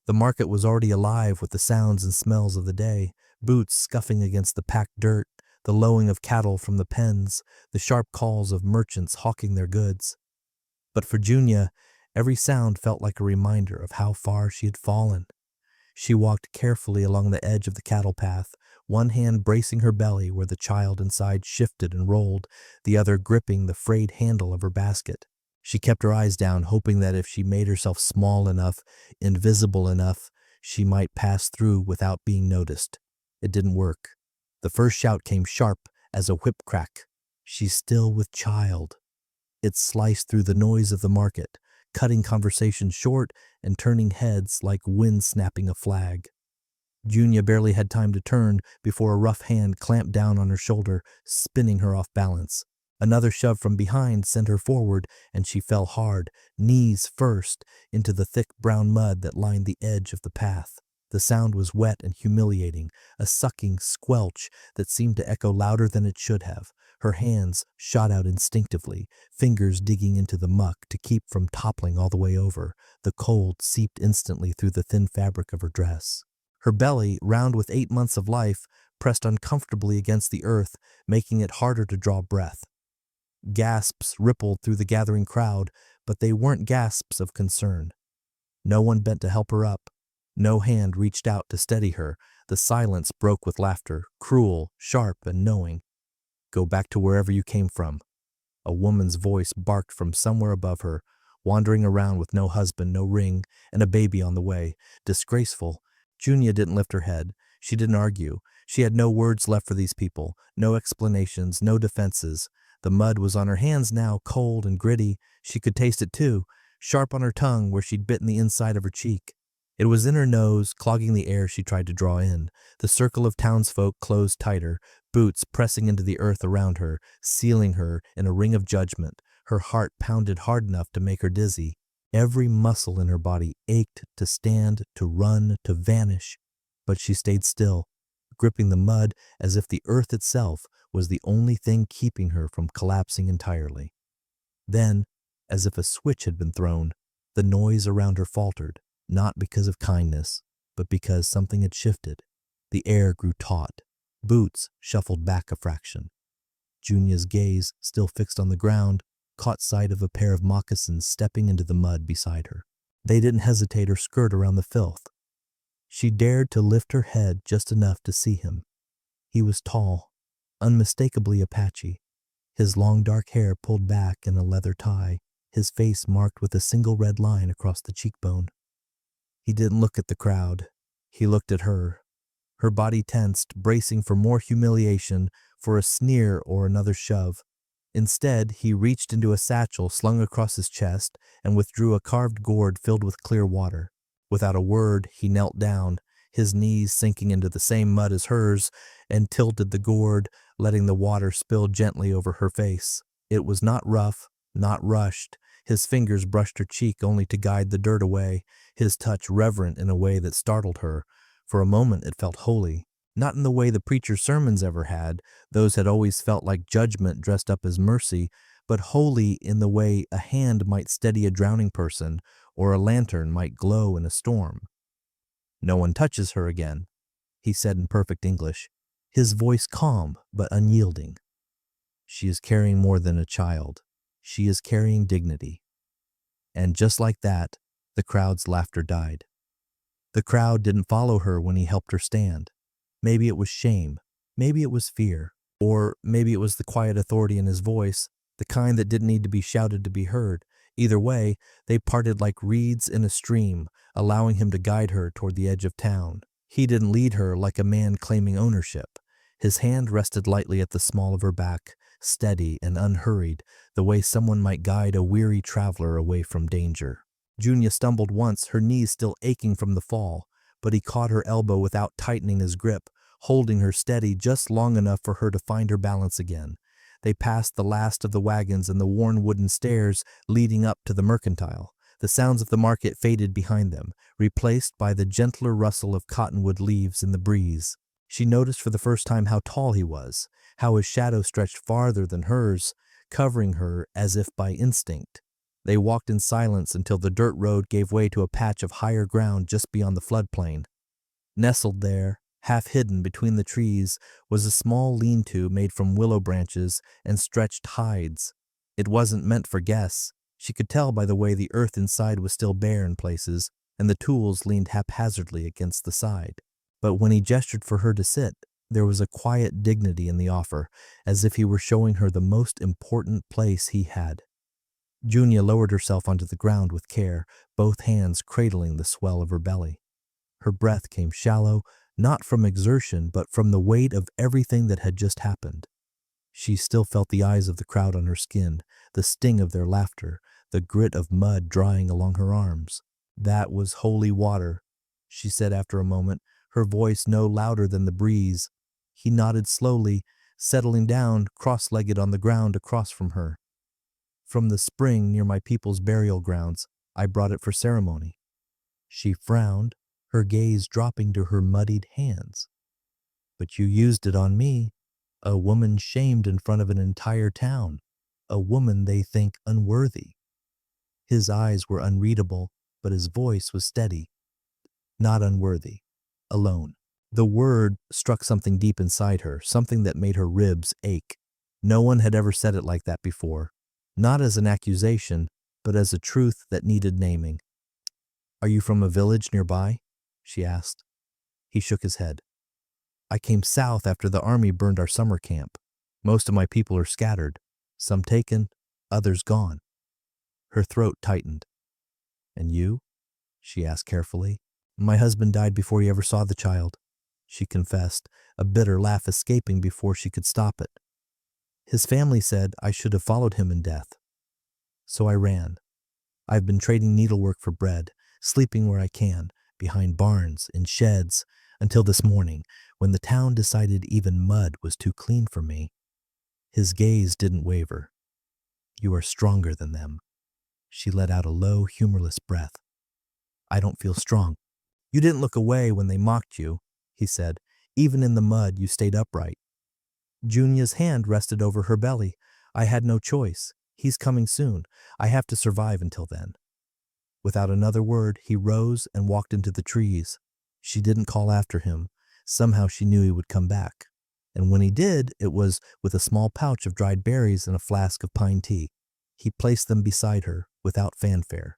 The market was already alive with the sounds and smells of the day, boots scuffing against the packed dirt, the lowing of cattle from the pens, the sharp calls of merchants hawking their goods. But for Junia, every sound felt like a reminder of how far she had fallen. She walked carefully along the edge of the cattle path, one hand bracing her belly where the child inside shifted and rolled, the other gripping the frayed handle of her basket. She kept her eyes down, hoping that if she made herself small enough, invisible enough, she might pass through without being noticed. It didn't work. The first shout came sharp as a whip crack. "She's still with child." It sliced through the noise of the market, cutting conversation short and turning heads like wind snapping a flag. Junia barely had time to turn before a rough hand clamped down on her shoulder, spinning her off balance. Another shove from behind sent her forward, and she fell hard, knees first, into the thick brown mud that lined the edge of the path. The sound was wet and humiliating, a sucking squelch that seemed to echo louder than it should have. Her hands shot out instinctively, fingers digging into the muck to keep from toppling all the way over. The cold seeped instantly through the thin fabric of her dress. Her belly, round with 8 months of life, pressed uncomfortably against the earth, making it harder to draw breath. Gasps rippled through the gathering crowd, but they weren't gasps of concern. No one bent to help her up. No hand reached out to steady her. The silence broke with laughter, cruel, sharp, and knowing. "Go back to wherever you came from." A woman's voice barked from somewhere above her, wandering around with no husband, no ring, and a baby on the way. Disgraceful. Junia didn't lift her head. She didn't argue. She had no words left for these people, no explanations, no defenses. The mud was on her hands now, cold and gritty. She could taste it too, sharp on her tongue where she'd bitten the inside of her cheek. It was in her nose, clogging the air she tried to draw in. The circle of townsfolk closed tighter, boots pressing into the earth around her, sealing her in a ring of judgment. Her heart pounded hard enough to make her dizzy. Every muscle in her body ached to stand, to run, to vanish. But she stayed still, gripping the mud as if the earth itself was the only thing keeping her from collapsing entirely. Then, as if a switch had been thrown, the noise around her faltered, not because of kindness, but because something had shifted. The air grew taut. Boots shuffled back a fraction. Junia's gaze, still fixed on the ground, caught sight of a pair of moccasins stepping into the mud beside her. They didn't hesitate or skirt around the filth. She dared to lift her head just enough to see him. He was tall, unmistakably Apache, his long dark hair pulled back in a leather tie, his face marked with a single red line across the cheekbone. He didn't look at the crowd. He looked at her. Her body tensed, bracing for more humiliation, for a sneer or another shove. Instead, he reached into a satchel slung across his chest and withdrew a carved gourd filled with clear water. Without a word, he knelt down, his knees sinking into the same mud as hers, and tilted the gourd, letting the water spill gently over her face. It was not rough, not rushed. His fingers brushed her cheek only to guide the dirt away, his touch reverent in a way that startled her. For a moment it felt holy, not in the way the preacher's sermons ever had. Those had always felt like judgment dressed up as mercy, but holy in the way a hand might steady a drowning person, or a lantern might glow in a storm. "No one touches her again," he said in perfect English, his voice calm but unyielding. "She is carrying more than a child. She is carrying dignity." And just like that, the crowd's laughter died. The crowd didn't follow her when he helped her stand. Maybe it was shame, maybe it was fear, or maybe it was the quiet authority in his voice, the kind that didn't need to be shouted to be heard. Either way, they parted like reeds in a stream, allowing him to guide her toward the edge of town. He didn't lead her like a man claiming ownership. His hand rested lightly at the small of her back, steady and unhurried, the way someone might guide a weary traveler away from danger. Junia stumbled once, her knees still aching from the fall, but he caught her elbow without tightening his grip, holding her steady just long enough for her to find her balance again. They passed the last of the wagons and the worn wooden stairs leading up to the mercantile. The sounds of the market faded behind them, replaced by the gentler rustle of cottonwood leaves in the breeze. She noticed for the first time how tall he was, how his shadow stretched farther than hers, covering her as if by instinct. They walked in silence until the dirt road gave way to a patch of higher ground just beyond the floodplain. Nestled there, half hidden between the trees, was a small lean-to made from willow branches and stretched hides. It wasn't meant for guests. She could tell by the way the earth inside was still bare in places, and the tools leaned haphazardly against the side. But when he gestured for her to sit, there was a quiet dignity in the offer, as if he were showing her the most important place he had. Junia lowered herself onto the ground with care, both hands cradling the swell of her belly. Her breath came shallow, not from exertion, but from the weight of everything that had just happened. She still felt the eyes of the crowd on her skin, the sting of their laughter, the grit of mud drying along her arms. That was holy water, she said after a moment, her voice no louder than the breeze. He nodded slowly, settling down, cross-legged on the ground across from her. From the spring near my people's burial grounds, I brought it for ceremony. She frowned, her gaze dropping to her muddied hands. But you used it on me, a woman shamed in front of an entire town, a woman they think unworthy. His eyes were unreadable, but his voice was steady. Not unworthy, alone. The word struck something deep inside her, something that made her ribs ache. No one had ever said it like that before, not as an accusation, but as a truth that needed naming. "Are you from a village nearby?" she asked. He shook his head. "I came south after the army burned our summer camp. Most of my people are scattered, some taken, others gone." Her throat tightened. "And you?" she asked carefully. "My husband died before he ever saw the child," she confessed, a bitter laugh escaping before she could stop it. "His family said I should have followed him in death. So I ran. I've been trading needlework for bread, sleeping where I can, behind barns, in sheds, until this morning, when the town decided even mud was too clean for me." His gaze didn't waver. "You are stronger than them." She let out a low, humorless breath. "I don't feel strong." "You didn't look away when they mocked you," he said. "Even in the mud, you stayed upright." Junia's hand rested over her belly. "I had no choice. He's coming soon. I have to survive until then." Without another word, he rose and walked into the trees. She didn't call after him. Somehow she knew he would come back. And when he did, it was with a small pouch of dried berries and a flask of pine tea. He placed them beside her, without fanfare.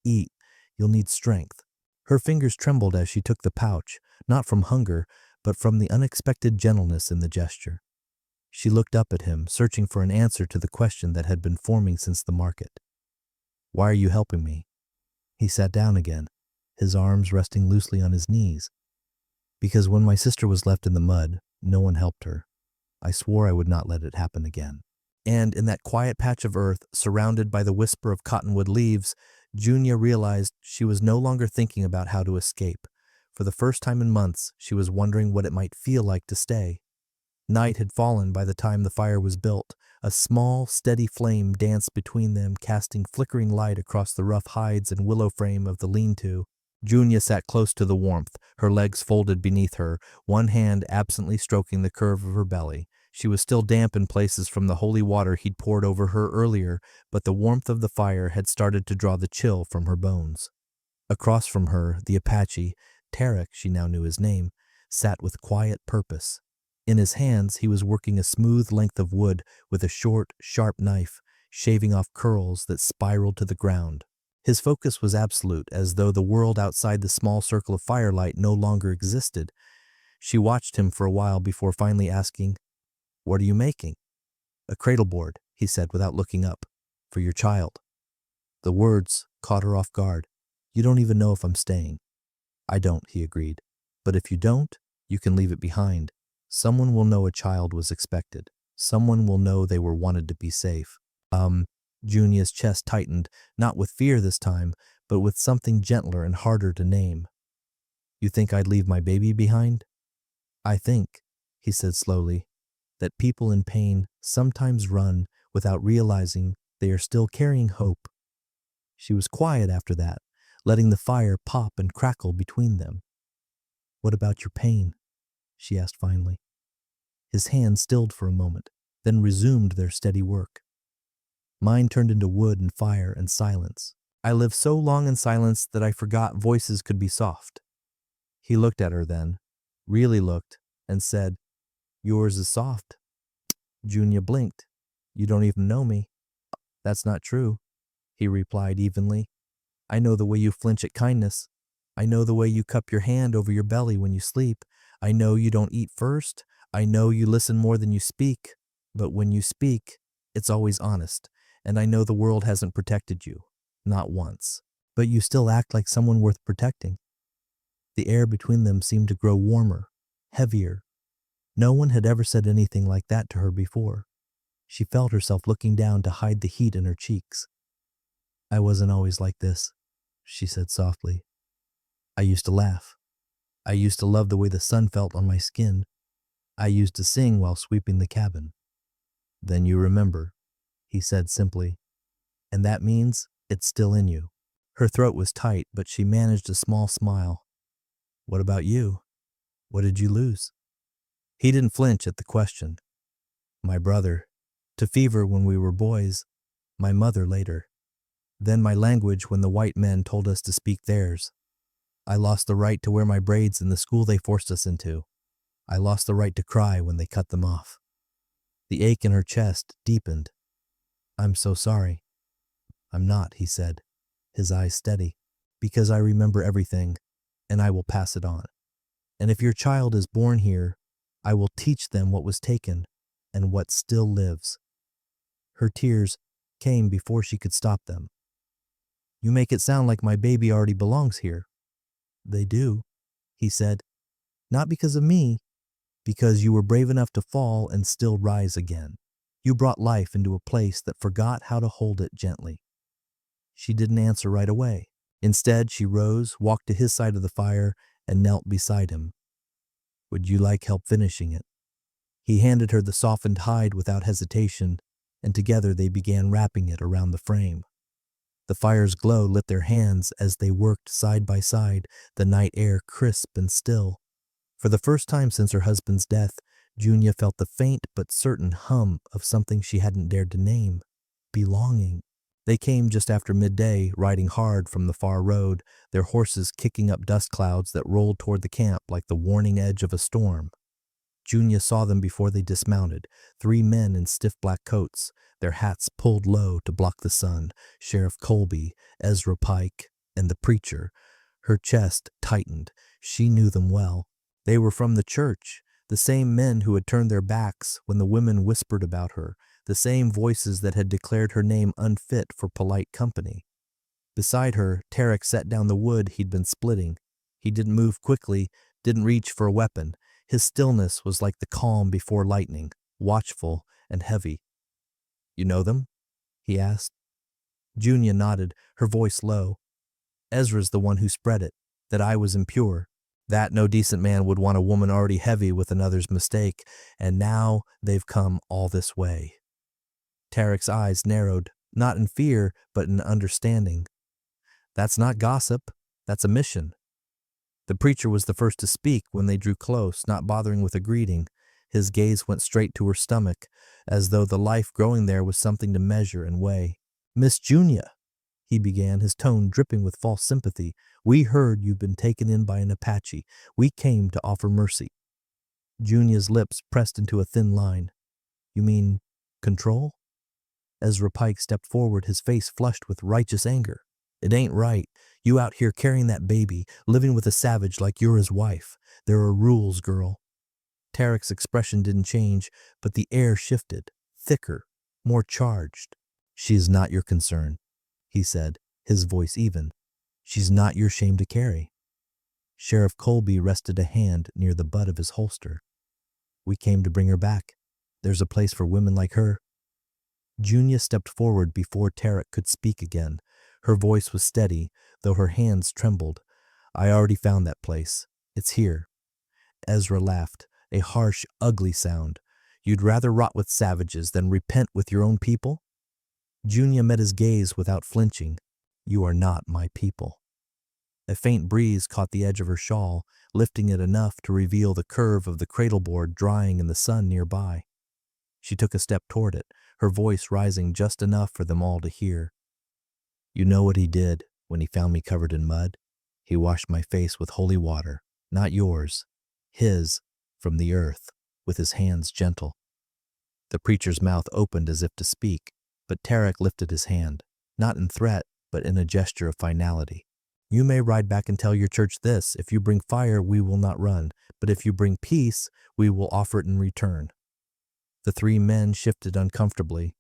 "Eat. You'll need strength." Her fingers trembled as she took the pouch, not from hunger, but from the unexpected gentleness in the gesture. She looked up at him, searching for an answer to the question that had been forming since the market. "Why are you helping me?" He sat down again, his arms resting loosely on his knees. "Because when my sister was left in the mud, no one helped her. I swore I would not let it happen again." And in that quiet patch of earth, surrounded by the whisper of cottonwood leaves, Junia realized she was no longer thinking about how to escape. For the first time in months, she was wondering what it might feel like to stay. Night had fallen by the time the fire was built. A small, steady flame danced between them, casting flickering light across the rough hides and willow frame of the lean-to. Junia sat close to the warmth, her legs folded beneath her, one hand absently stroking the curve of her belly. She was still damp in places from the holy water he'd poured over her earlier, but the warmth of the fire had started to draw the chill from her bones. Across from her, the Apache, Tarak, she now knew his name, sat with quiet purpose. In his hands, he was working a smooth length of wood with a short, sharp knife, shaving off curls that spiraled to the ground. His focus was absolute, as though the world outside the small circle of firelight no longer existed. She watched him for a while before finally asking, "What are you making?" "A cradleboard," he said without looking up. "For your child." The words caught her off guard. "You don't even know if I'm staying." "I don't," he agreed. "But if you don't, you can leave it behind. Someone will know a child was expected. Someone will know they were wanted to be safe." Junia's chest tightened, not with fear this time, but with something gentler and harder to name. "You think I'd leave my baby behind?" "I think," he said slowly, "that people in pain sometimes run without realizing they are still carrying hope." She was quiet after that, letting the fire pop and crackle between them. "What about your pain?" she asked finally. His hands stilled for a moment, then resumed their steady work. Mine turned into wood and fire and silence. I lived so long in silence that I forgot voices could be soft. He looked at her then, really looked, and said, "Yours is soft." Junia blinked. "You don't even know me." "That's not true," he replied evenly. "I know the way you flinch at kindness. I know the way you cup your hand over your belly when you sleep. I know you don't eat first. I know you listen more than you speak. But when you speak, it's always honest. And I know the world hasn't protected you. Not once. But you still act like someone worth protecting." The air between them seemed to grow warmer, heavier. No one had ever said anything like that to her before. She felt herself looking down to hide the heat in her cheeks. "I wasn't always like this," she said softly. "I used to laugh. I used to love the way the sun felt on my skin. I used to sing while sweeping the cabin." "Then you remember," he said simply. "And that means it's still in you." Her throat was tight, but she managed a small smile. "What about you? What did you lose?" He didn't flinch at the question. "My brother. To fever when we were boys. My mother later. Then my language when the white men told us to speak theirs. I lost the right to wear my braids in the school they forced us into. I lost the right to cry when they cut them off." The ache in her chest deepened. "I'm so sorry." "I'm not," he said, his eyes steady, "because I remember everything, and I will pass it on. And if your child is born here, I will teach them what was taken and what still lives." Her tears came before she could stop them. "You make it sound like my baby already belongs here." "They do," he said. "Not because of me, because you were brave enough to fall and still rise again. You brought life into a place that forgot how to hold it gently." She didn't answer right away. Instead, she rose, walked to his side of the fire, and knelt beside him. "Would you like help finishing it?" He handed her the softened hide without hesitation, and together they began wrapping it around the frame. The fire's glow lit their hands as they worked side by side, the night air crisp and still. For the first time since her husband's death, Junia felt the faint but certain hum of something she hadn't dared to name. Belonging. They came just after midday, riding hard from the far road, their horses kicking up dust clouds that rolled toward the camp like the warning edge of a storm. Junia saw them before they dismounted, 3 men in stiff black coats, their hats pulled low to block the sun, Sheriff Colby, Ezra Pike, and the preacher. Her chest tightened. She knew them well. They were from the church, the same men who had turned their backs when the women whispered about her, the same voices that had declared her name unfit for polite company. Beside her, Tarak set down the wood he'd been splitting. He didn't move quickly, didn't reach for a weapon. His stillness was like the calm before lightning, watchful and heavy. "You know them?" he asked. Junia nodded, her voice low. "Ezra's the one who spread it, that I was impure, that no decent man would want a woman already heavy with another's mistake, and now they've come all this way." Tarak's eyes narrowed, not in fear, but in understanding. "That's not gossip, that's a mission." The preacher was the first to speak when they drew close, not bothering with a greeting. His gaze went straight to her stomach, as though the life growing there was something to measure and weigh. "Miss Junia," he began, his tone dripping with false sympathy, "we heard you'd been taken in by an Apache. We came to offer mercy." Junia's lips pressed into a thin line. "You mean control?" Ezra Pike stepped forward, his face flushed with righteous anger. "It ain't right. You out here carrying that baby, living with a savage like you're his wife. There are rules, girl." Tarak's expression didn't change, but the air shifted, thicker, more charged. "She is not your concern," he said, his voice even. "She's not your shame to carry." Sheriff Colby rested a hand near the butt of his holster. "We came to bring her back. There's a place for women like her." Junia stepped forward before Tarak could speak again. Her voice was steady, though her hands trembled. "I already found that place. It's here." Ezra laughed, a harsh, ugly sound. "You'd rather rot with savages than repent with your own people?" Junia met his gaze without flinching. "You are not my people." A faint breeze caught the edge of her shawl, lifting it enough to reveal the curve of the cradleboard drying in the sun nearby. She took a step toward it, her voice rising just enough for them all to hear. You know what he did when he found me covered in mud? He washed my face with holy water, not yours, his, from the earth, with his hands gentle. The preacher's mouth opened as if to speak, but Tarak lifted his hand, not in threat, but in a gesture of finality. You may ride back and tell your church this: if you bring fire, we will not run, but if you bring peace, we will offer it in return. The three men shifted uncomfortably.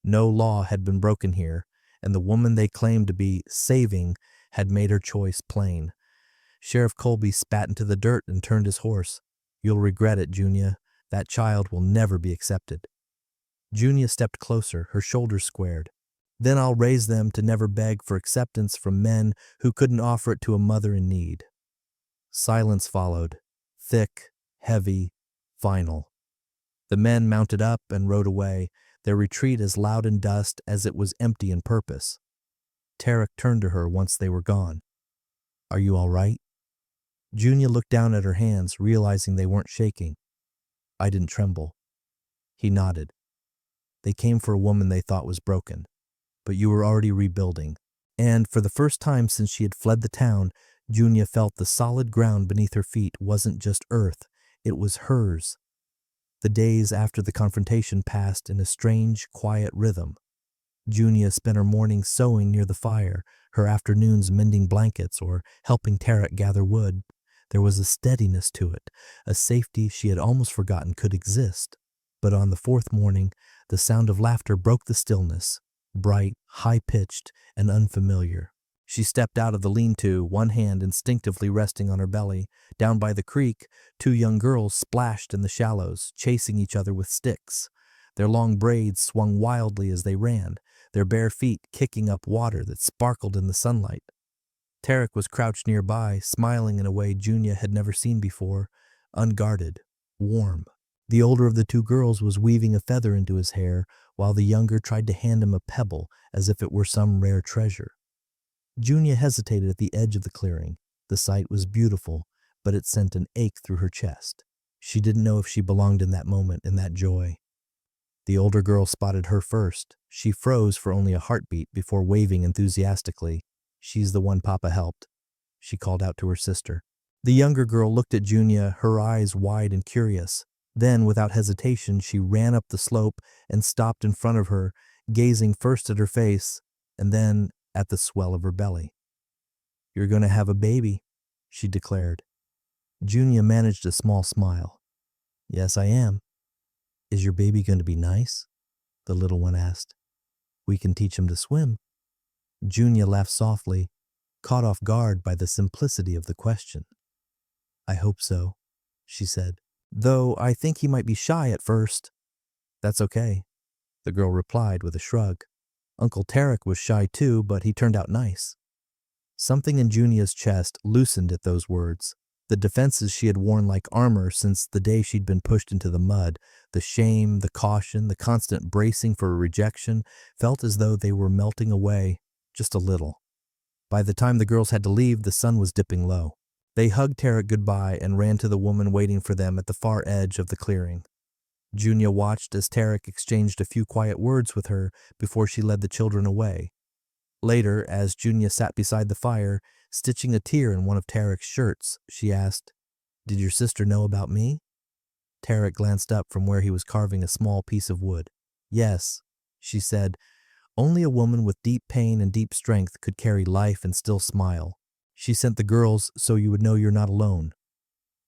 No law had been broken here, and the woman they claimed to be saving had made her choice plain. Sheriff Colby spat into the dirt and turned his horse. You'll regret it, Junia. That child will never be accepted. Junia stepped closer, her shoulders squared. Then I'll raise them to never beg for acceptance from men who couldn't offer it to a mother in need. Silence followed, thick, heavy, final. The men mounted up and rode away, their retreat as loud in dust as it was empty in purpose. Tarak turned to her once they were gone. Are you all right? Junia looked down at her hands, realizing they weren't shaking. I didn't tremble. He nodded. They came for a woman they thought was broken, but you were already rebuilding. And for the first time since she had fled the town, Junia felt the solid ground beneath her feet wasn't just earth, it was hers. The days after the confrontation passed in a strange, quiet rhythm. Junia spent her mornings sewing near the fire, her afternoons mending blankets or helping Tarak gather wood. There was a steadiness to it, a safety she had almost forgotten could exist. But on the fourth morning, the sound of laughter broke the stillness, bright, high-pitched, and unfamiliar. She stepped out of the lean-to, one hand instinctively resting on her belly. Down by the creek, two young girls splashed in the shallows, chasing each other with sticks. Their long braids swung wildly as they ran, their bare feet kicking up water that sparkled in the sunlight. Tarak was crouched nearby, smiling in a way Junia had never seen before, unguarded, warm. The older of the two girls was weaving a feather into his hair, while the younger tried to hand him a pebble as if it were some rare treasure. Junia hesitated at the edge of the clearing. The sight was beautiful, but it sent an ache through her chest. She didn't know if she belonged in that moment, in that joy. The older girl spotted her first. She froze for only a heartbeat before waving enthusiastically. She's the one Papa helped, she called out to her sister. The younger girl looked at Junia, her eyes wide and curious. Then, without hesitation, she ran up the slope and stopped in front of her, gazing first at her face and then at the swell of her belly. You're going to have a baby, she declared. Junia managed a small smile. Yes, I am. Is your baby going to be nice? The little one asked. We can teach him to swim. Junia laughed softly, caught off guard by the simplicity of the question. I hope so, she said, though I think he might be shy at first. That's okay, the girl replied with a shrug. Uncle Tarak was shy too, but he turned out nice. Something in Junia's chest loosened at those words. The defenses she had worn like armor since the day she'd been pushed into the mud, the shame, the caution, the constant bracing for rejection, felt as though they were melting away, just a little. By the time the girls had to leave, the sun was dipping low. They hugged Tarak goodbye and ran to the woman waiting for them at the far edge of the clearing. Junia watched as Tarak exchanged a few quiet words with her before she led the children away. Later, as Junia sat beside the fire, stitching a tear in one of Tarak's shirts, she asked, Did your sister know about me? Tarak glanced up from where he was carving a small piece of wood. Yes, she said, only a woman with deep pain and deep strength could carry life and still smile. She sent the girls so you would know you're not alone.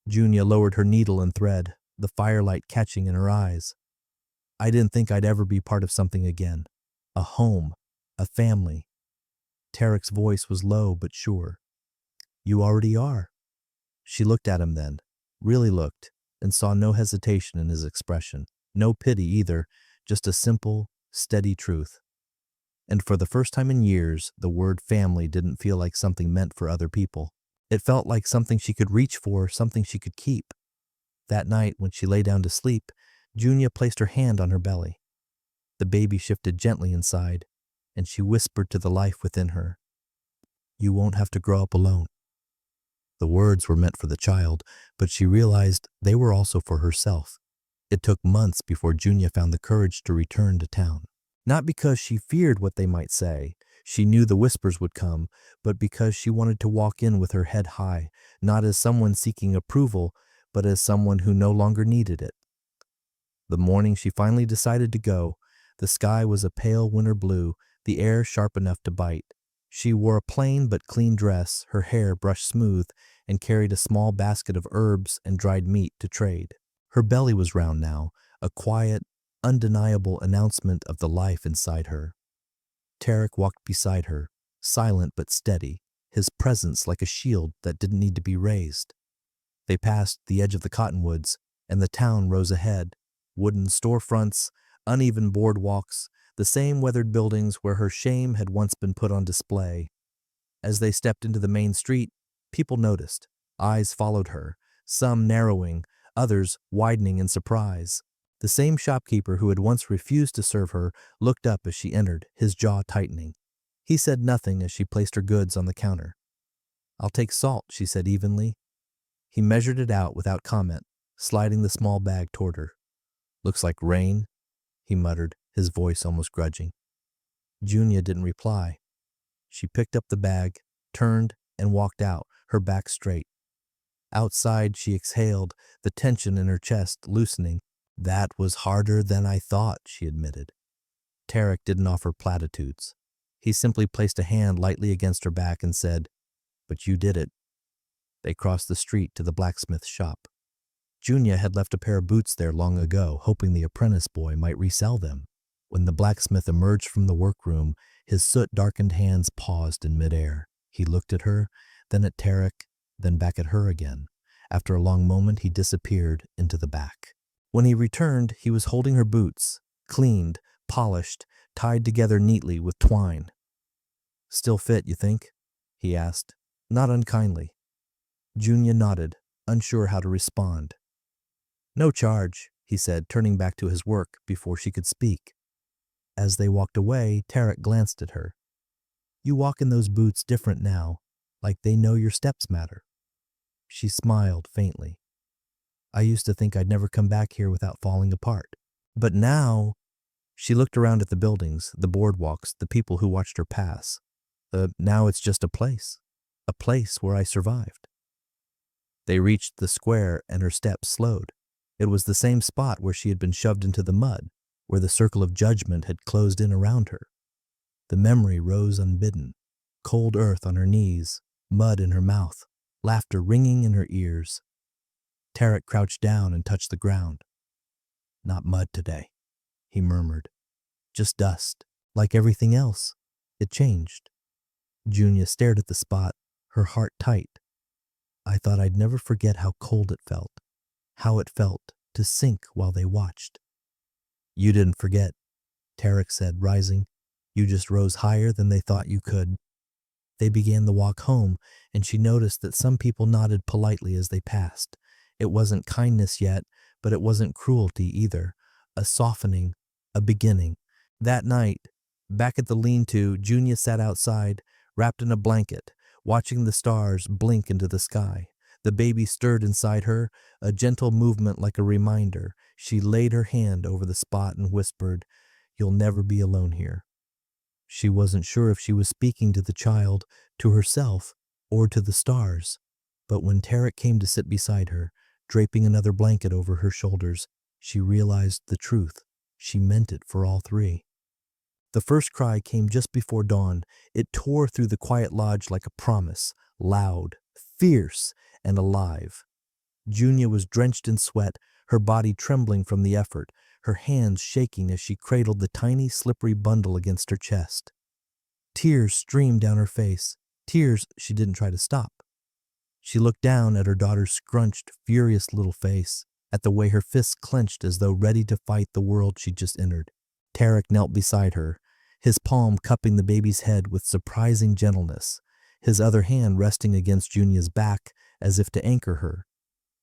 Junia lowered her needle and thread, the firelight catching in her eyes. I didn't think I'd ever be part of something again. A home, a family. Tarak's voice was low but sure. You already are. She looked at him then, really looked, and saw no hesitation in his expression, no pity either, just a simple, steady truth. And for the first time in years, the word family didn't feel like something meant for other people. It felt like something she could reach for, something she could keep. That night, when she lay down to sleep, Junia placed her hand on her belly. The baby shifted gently inside, and she whispered to the life within her, You won't have to grow up alone. The words were meant for the child, but she realized they were also for herself. It took months before Junia found the courage to return to town. Not because she feared what they might say, she knew the whispers would come, but because she wanted to walk in with her head high, not as someone seeking approval, but as someone who no longer needed it. The morning she finally decided to go, the sky was a pale winter blue, the air sharp enough to bite. She wore a plain but clean dress, her hair brushed smooth, and carried a small basket of herbs and dried meat to trade. Her belly was round now, a quiet, undeniable announcement of the life inside her. Tarak walked beside her, silent but steady, his presence like a shield that didn't need to be raised. They passed the edge of the cottonwoods, and the town rose ahead. Wooden storefronts, uneven boardwalks, the same weathered buildings where her shame had once been put on display. As they stepped into the main street, people noticed. Eyes followed her, some narrowing, others widening in surprise. The same shopkeeper who had once refused to serve her looked up as she entered, his jaw tightening. He said nothing as she placed her goods on the counter. "I'll take salt," she said evenly. He measured it out without comment, sliding the small bag toward her. "Looks like rain," he muttered, his voice almost grudging. Junia didn't reply. She picked up the bag, turned, and walked out, her back straight. Outside, she exhaled, the tension in her chest loosening. "That was harder than I thought," she admitted. Tarak didn't offer platitudes. He simply placed a hand lightly against her back and said, "But you did it." They crossed the street to the blacksmith's shop. Junia had left a pair of boots there long ago, hoping the apprentice boy might resell them. When the blacksmith emerged from the workroom, his soot-darkened hands paused in midair. He looked at her, then at Tarak, then back at her again. After a long moment, he disappeared into the back. When he returned, he was holding her boots, cleaned, polished, tied together neatly with twine. "Still fit, you think?" he asked, not unkindly. Junia nodded, unsure how to respond. "No charge," he said, turning back to his work before she could speak. As they walked away, Tarak glanced at her. "You walk in those boots different now, like they know your steps matter." She smiled faintly. "I used to think I'd never come back here without falling apart. But now—" She looked around at the buildings, the boardwalks, the people who watched her pass. Now it's just a place where I survived." They reached the square and her steps slowed. It was the same spot where she had been shoved into the mud, where the circle of judgment had closed in around her. The memory rose unbidden. Cold earth on her knees, mud in her mouth, laughter ringing in her ears. Tarak crouched down and touched the ground. "Not mud today," he murmured. "Just dust, like everything else. It changed." Junia stared at the spot, her heart tight. "I thought I'd never forget how cold it felt, how it felt to sink while they watched." "You didn't forget," Tarak said, rising. "You just rose higher than they thought you could." They began the walk home, and she noticed that some people nodded politely as they passed. It wasn't kindness yet, but it wasn't cruelty either. A softening, a beginning. That night, back at the lean-to, Junia sat outside, wrapped in a blanket, watching the stars blink into the sky. The baby stirred inside her, a gentle movement like a reminder. She laid her hand over the spot and whispered, "You'll never be alone here." She wasn't sure if she was speaking to the child, to herself, or to the stars. But when Tarak came to sit beside her, draping another blanket over her shoulders, she realized the truth. She meant it for all three. The first cry came just before dawn. It tore through the quiet lodge like a promise, loud, fierce, and alive. Junia was drenched in sweat, her body trembling from the effort, her hands shaking as she cradled the tiny, slippery bundle against her chest. Tears streamed down her face, tears she didn't try to stop. She looked down at her daughter's scrunched, furious little face, at the way her fists clenched as though ready to fight the world she'd just entered. Tarak knelt beside her, his palm cupping the baby's head with surprising gentleness, his other hand resting against Junia's back as if to anchor her.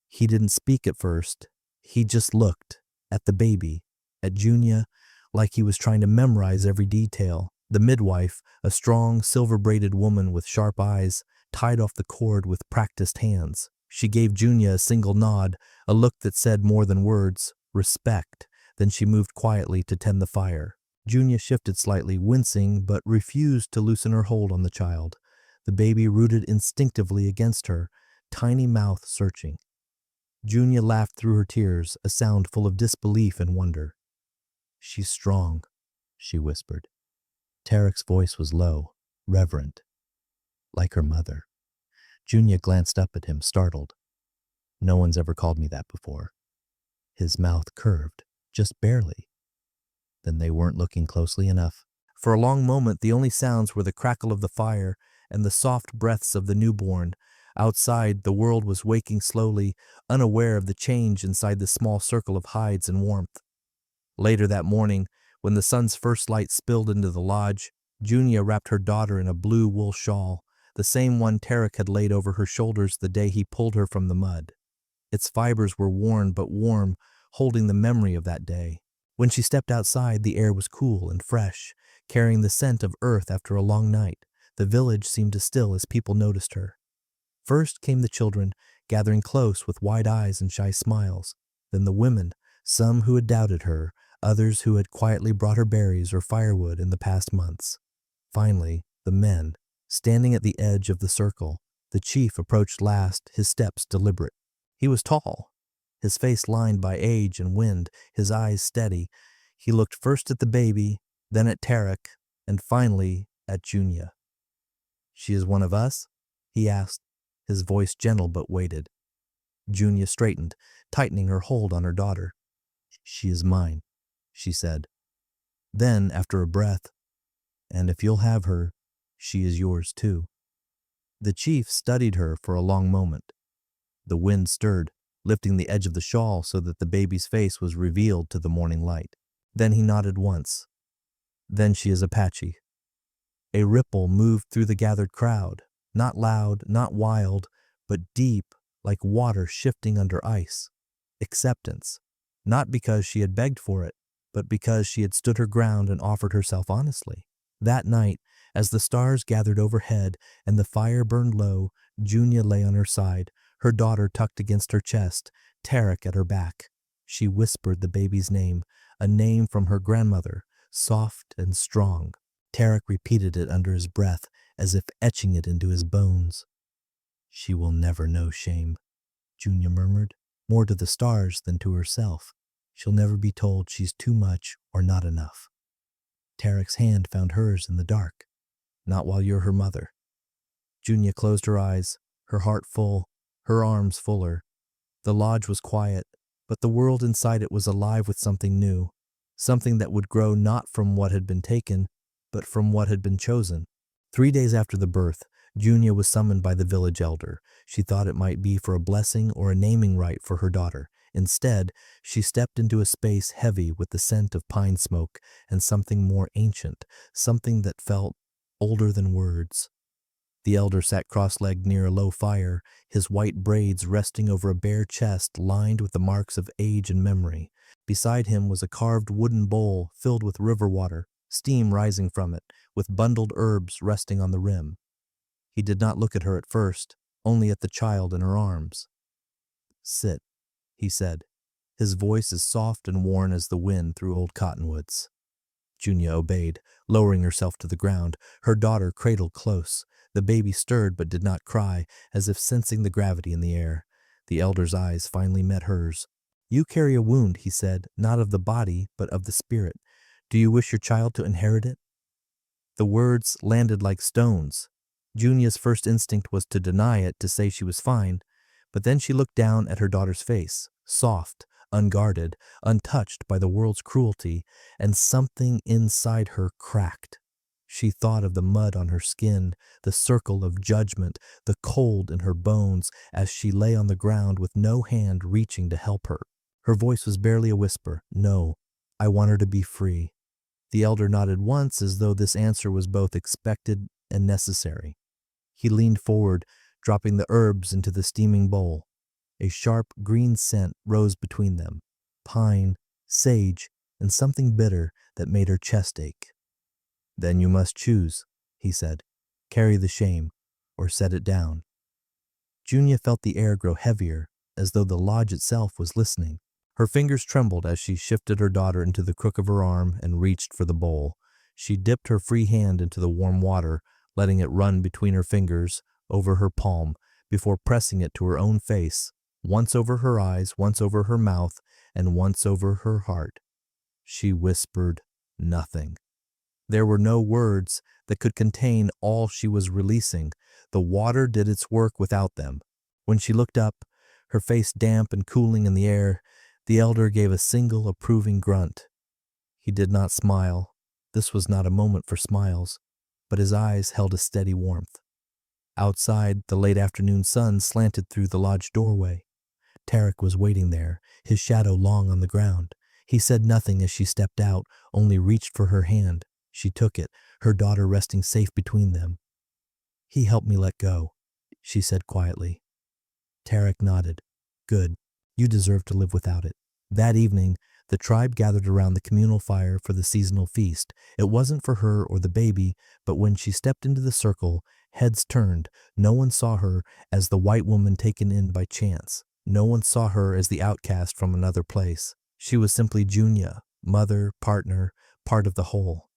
He didn't speak at first. He just looked at the baby, at Junia, like he was trying to memorize every detail. The midwife, a strong, silver-braided woman with sharp eyes, tied off the cord with practiced hands. She gave Junia a single nod, a look that said more than words. respect. Then she moved quietly to tend the fire. Junia shifted slightly, wincing, but refused to loosen her hold on the child. The baby rooted instinctively against her, tiny mouth searching. Junia laughed through her tears, a sound full of disbelief and wonder. "She's strong," she whispered. Tarak's voice was low, reverent, like her mother. Junia glanced up at him, startled. "No one's ever called me that before." His mouth curved, just barely. Then they weren't looking closely enough. For a long moment, the only sounds were the crackle of the fire and the soft breaths of the newborn. Outside, the world was waking slowly, unaware of the change inside the small circle of hides and warmth. Later that morning, when the sun's first light spilled into the lodge, Junia wrapped her daughter in a blue wool shawl, the same one Tarak had laid over her shoulders the day he pulled her from the mud. Its fibers were worn but warm, holding the memory of that day. When she stepped outside, the air was cool and fresh, carrying the scent of earth after a long night. The village seemed to still as people noticed her. First came the children, gathering close with wide eyes and shy smiles. Then the women, some who had doubted her, others who had quietly brought her berries or firewood in the past months. Finally, the men, standing at the edge of the circle. The chief approached last, his steps deliberate. He was tall, his face lined by age and wind, his eyes steady. He looked first at the baby, then at Tarak, and finally at Junia. "She is one of us?" he asked, his voice gentle but weighted. Junia straightened, tightening her hold on her daughter. "She is mine," she said. Then, after a breath, "And if you'll have her, she is yours too." The chief studied her for a long moment. The wind stirred, lifting the edge of the shawl so that the baby's face was revealed to the morning light. Then he nodded once. "Then she is Apache." A ripple moved through the gathered crowd, not loud, not wild, but deep, like water shifting under ice. Acceptance, not because she had begged for it, but because she had stood her ground and offered herself honestly. That night, as the stars gathered overhead and the fire burned low, Junia lay on her side, her daughter tucked against her chest, Tarak at her back. She whispered the baby's name, a name from her grandmother, soft and strong. Tarak repeated it under his breath, as if etching it into his bones. "She will never know shame," Junia murmured, more to the stars than to herself. "She'll never be told she's too much or not enough." Tarak's hand found hers in the dark. "Not while you're her mother." Junia closed her eyes, her heart full, her arms fuller. The lodge was quiet, but the world inside it was alive with something new, something that would grow not from what had been taken, but from what had been chosen. 3 days after the birth, Junia was summoned by the village elder. She thought it might be for a blessing or a naming rite for her daughter. Instead, she stepped into a space heavy with the scent of pine smoke and something more ancient, something that felt older than words. The elder sat cross-legged near a low fire, his white braids resting over a bare chest lined with the marks of age and memory. Beside him was a carved wooden bowl filled with river water, steam rising from it, with bundled herbs resting on the rim. He did not look at her at first, only at the child in her arms. "Sit," he said, his voice as soft and worn as the wind through old cottonwoods. Junia obeyed, lowering herself to the ground, her daughter cradled close. The baby stirred but did not cry, as if sensing the gravity in the air. The elder's eyes finally met hers. "You carry a wound," he said, "not of the body, but of the spirit. Do you wish your child to inherit it?" The words landed like stones. Junia's first instinct was to deny it, to say she was fine, but then she looked down at her daughter's face, soft, unguarded, untouched by the world's cruelty, and something inside her cracked. She thought of the mud on her skin, the circle of judgment, the cold in her bones as she lay on the ground with no hand reaching to help her. Her voice was barely a whisper. "No, I want her to be free." The elder nodded once, as though this answer was both expected and necessary. He leaned forward, dropping the herbs into the steaming bowl. A sharp green scent rose between them, pine, sage, and something bitter that made her chest ache. "Then you must choose," he said. "Carry the shame, or set it down." Junia felt the air grow heavier, as though the lodge itself was listening. Her fingers trembled as she shifted her daughter into the crook of her arm and reached for the bowl. She dipped her free hand into the warm water, letting it run between her fingers, over her palm, before pressing it to her own face, once over her eyes, once over her mouth, and once over her heart. She whispered nothing. There were no words that could contain all she was releasing. The water did its work without them. When she looked up, her face damp and cooling in the air, the elder gave a single approving grunt. He did not smile. This was not a moment for smiles, but his eyes held a steady warmth. Outside, the late afternoon sun slanted through the lodge doorway. Tarak was waiting there, his shadow long on the ground. He said nothing as she stepped out, only reached for her hand. She took it, her daughter resting safe between them. "He helped me let go," she said quietly. Tarak nodded. "Good. You deserve to live without it." That evening, the tribe gathered around the communal fire for the seasonal feast. It wasn't for her or the baby, but when she stepped into the circle, heads turned. No one saw her as the white woman taken in by chance. No one saw her as the outcast from another place. She was simply Junia, mother, partner, part of the whole.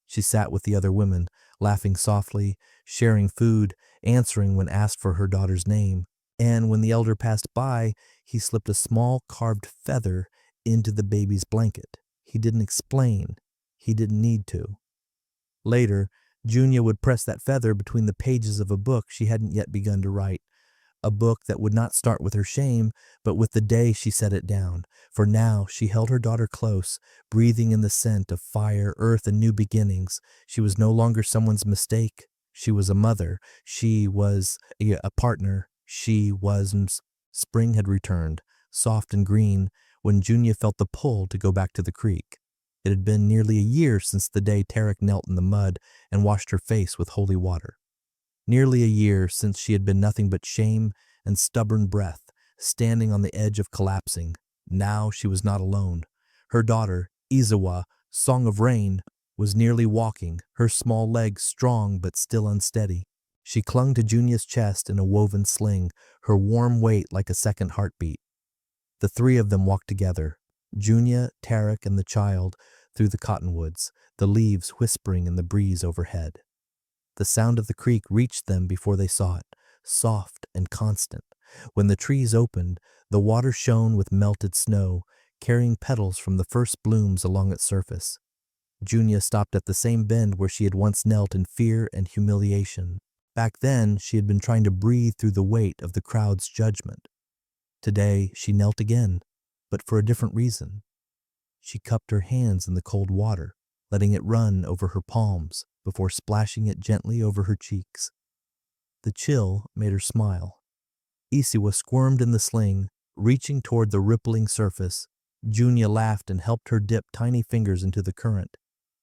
She sat with the other women, laughing softly, sharing food, answering when asked for her daughter's name. And when the elder passed by, he slipped a small carved feather into the baby's blanket. He didn't explain. He didn't need to. Later, Junia would press that feather between the pages of a book she hadn't yet begun to write. A book that would not start with her shame, but with the day she set it down. For now she held her daughter close, breathing in the scent of fire, earth, and new beginnings. She was no longer someone's mistake. She was a mother. She was a partner. She was... Spring had returned, soft and green, when Junia felt the pull to go back to the creek. It had been nearly a year since the day Tarak knelt in the mud and washed her face with holy water. Nearly a year since she had been nothing but shame and stubborn breath, standing on the edge of collapsing. Now she was not alone. Her daughter, Izawa, Song of Rain, was nearly walking, her small legs strong but still unsteady. She clung to Junia's chest in a woven sling, her warm weight like a second heartbeat. The three of them walked together, Junia, Tarak, and the child, through the cottonwoods, the leaves whispering in the breeze overhead. The sound of the creek reached them before they saw it, soft and constant. When the trees opened, the water shone with melted snow, carrying petals from the first blooms along its surface. Junia stopped at the same bend where she had once knelt in fear and humiliation. Back then, she had been trying to breathe through the weight of the crowd's judgment. Today, she knelt again, but for a different reason. She cupped her hands in the cold water, letting it run over her palms before splashing it gently over her cheeks. The chill made her smile. Isiwa squirmed in the sling, reaching toward the rippling surface. Junia laughed and helped her dip tiny fingers into the current.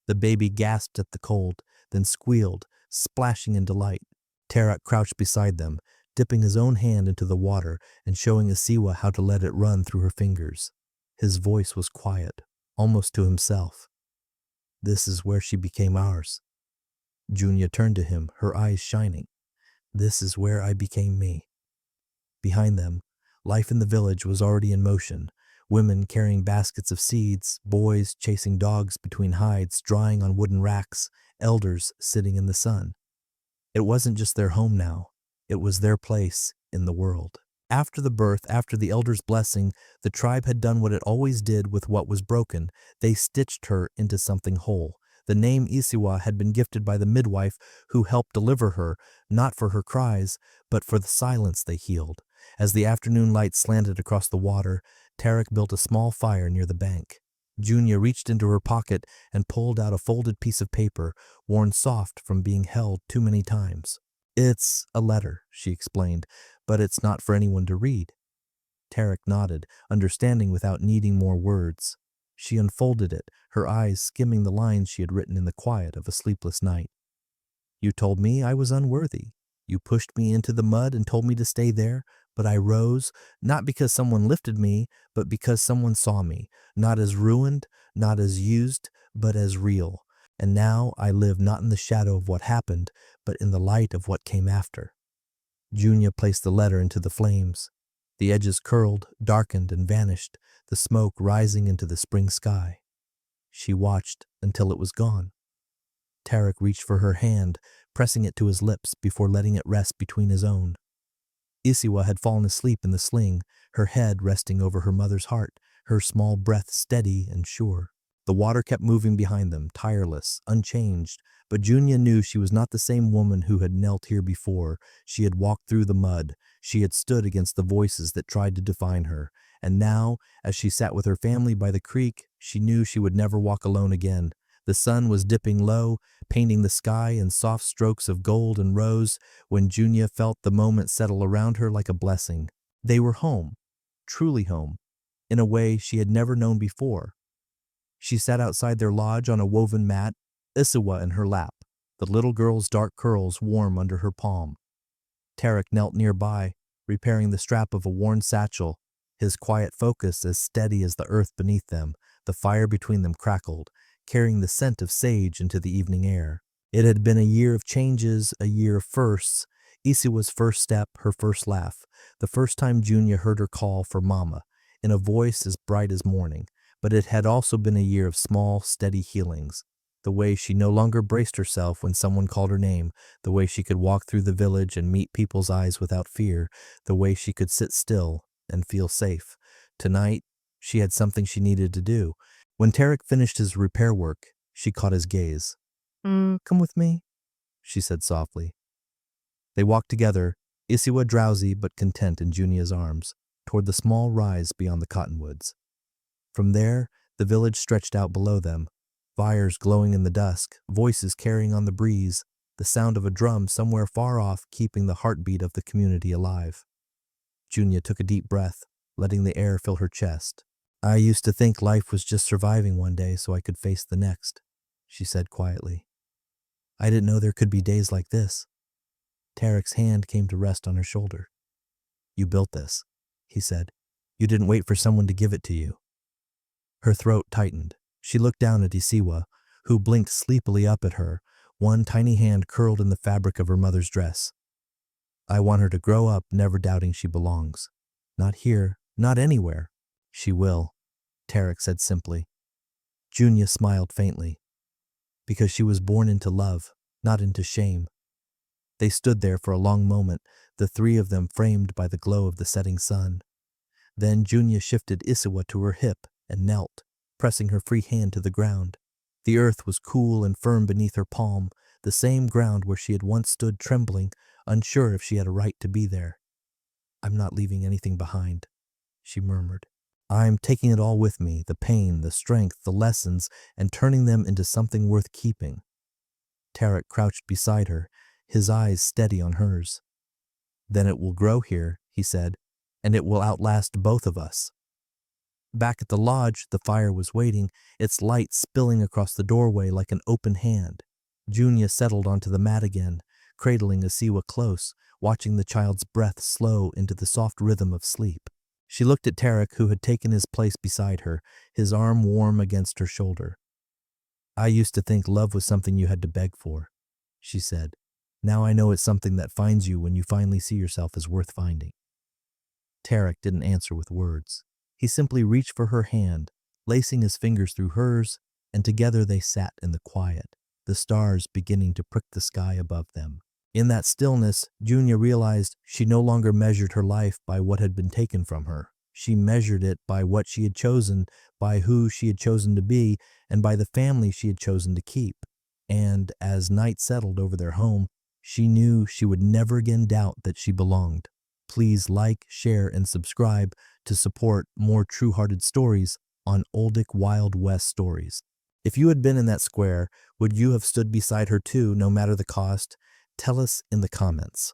The baby gasped at the cold, then squealed, splashing in delight. Tarak crouched beside them, dipping his own hand into the water and showing Isiwa how to let it run through her fingers. His voice was quiet, almost to himself. "This is where she became ours." Junia turned to him, her eyes shining. "This is where I became me." Behind them, life in the village was already in motion. Women carrying baskets of seeds, boys chasing dogs between hides, drying on wooden racks, elders sitting in the sun. It wasn't just their home now. It was their place in the world. After the birth, after the elder's blessing, the tribe had done what it always did with what was broken. They stitched her into something whole. The name Isiwa had been gifted by the midwife who helped deliver her, not for her cries, but for the silence they healed. As the afternoon light slanted across the water, Tarak built a small fire near the bank. Junia reached into her pocket and pulled out a folded piece of paper, worn soft from being held too many times. "It's a letter," she explained, "but it's not for anyone to read." Tarak nodded, understanding without needing more words. She unfolded it, her eyes skimming the lines she had written in the quiet of a sleepless night. "You told me I was unworthy. You pushed me into the mud and told me to stay there, but I rose, not because someone lifted me, but because someone saw me, not as ruined, not as used, but as real. And now I live not in the shadow of what happened, but in the light of what came after." Junia placed the letter into the flames. The edges curled, darkened, and vanished. the smoke rising into the spring sky. She watched until it was gone. Tarak reached for her hand, pressing it to his lips before letting it rest between his own. Isiwa had fallen asleep in the sling, her head resting over her mother's heart, her small breath steady and sure. The water kept moving behind them, tireless, unchanged, but Junia knew she was not the same woman who had knelt here before. She had walked through the mud, she had stood against the voices that tried to define her, and now, as she sat with her family by the creek, she knew she would never walk alone again. The sun was dipping low, painting the sky in soft strokes of gold and rose, when Junia felt the moment settle around her like a blessing. They were home, truly home, in a way she had never known before. She sat outside their lodge on a woven mat, Isiwa in her lap, the little girl's dark curls warm under her palm. Tarak knelt nearby, repairing the strap of a worn satchel, his quiet focus as steady as the earth beneath them. The fire between them crackled, carrying the scent of sage into the evening air. It had been a year of changes, a year of firsts. Isiwa's first step, her first laugh, the first time Junia heard her call for Mama, in a voice as bright as morning. But it had also been a year of small, steady healings. The way she no longer braced herself when someone called her name, the way she could walk through the village and meet people's eyes without fear, the way she could sit still and feel safe. Tonight, she had something she needed to do. When Tarak finished his repair work, she caught his gaze. Come with me, she said softly. They walked together, Isiwa drowsy but content in Junia's arms, toward the small rise beyond the cottonwoods. From there, the village stretched out below them, fires glowing in the dusk, voices carrying on the breeze, the sound of a drum somewhere far off keeping the heartbeat of the community alive. Junia took a deep breath, letting the air fill her chest. I used to think life was just surviving one day so I could face the next, she said quietly. I didn't know there could be days like this. Tarak's hand came to rest on her shoulder. You built this, he said. You didn't wait for someone to give it to you. Her throat tightened. She looked down at Isiwa, who blinked sleepily up at her, one tiny hand curled in the fabric of her mother's dress. I want her to grow up never doubting she belongs. Not here, not anywhere. She will, Tarak said simply. Junia smiled faintly. Because she was born into love, not into shame. They stood there for a long moment, the three of them framed by the glow of the setting sun. Then Junia shifted Isiwa to her hip and knelt, pressing her free hand to the ground. The earth was cool and firm beneath her palm, the same ground where she had once stood trembling, unsure if she had a right to be there. I'm not leaving anything behind, she murmured. I'm taking it all with me, the pain, the strength, the lessons, and turning them into something worth keeping. Tarak crouched beside her, his eyes steady on hers. Then it will grow here, he said, and it will outlast both of us. Back at the lodge, the fire was waiting, its light spilling across the doorway like an open hand. Junia settled onto the mat again, cradling Isiwa close, watching the child's breath slow into the soft rhythm of sleep. She looked at Tarak, who had taken his place beside her, his arm warm against her shoulder. I used to think love was something you had to beg for, she said. Now I know it's something that finds you when you finally see yourself as worth finding. Tarak didn't answer with words. He simply reached for her hand, lacing his fingers through hers, and together they sat in the quiet, the stars beginning to prick the sky above them. In that stillness, Junia realized she no longer measured her life by what had been taken from her. She measured it by what she had chosen, by who she had chosen to be, and by the family she had chosen to keep. And as night settled over their home, she knew she would never again doubt that she belonged. Please like, share, and subscribe to support more true-hearted stories on Oldic Wild West stories. If you had been in that square, would you have stood beside her too, no matter the cost? Tell us in the comments.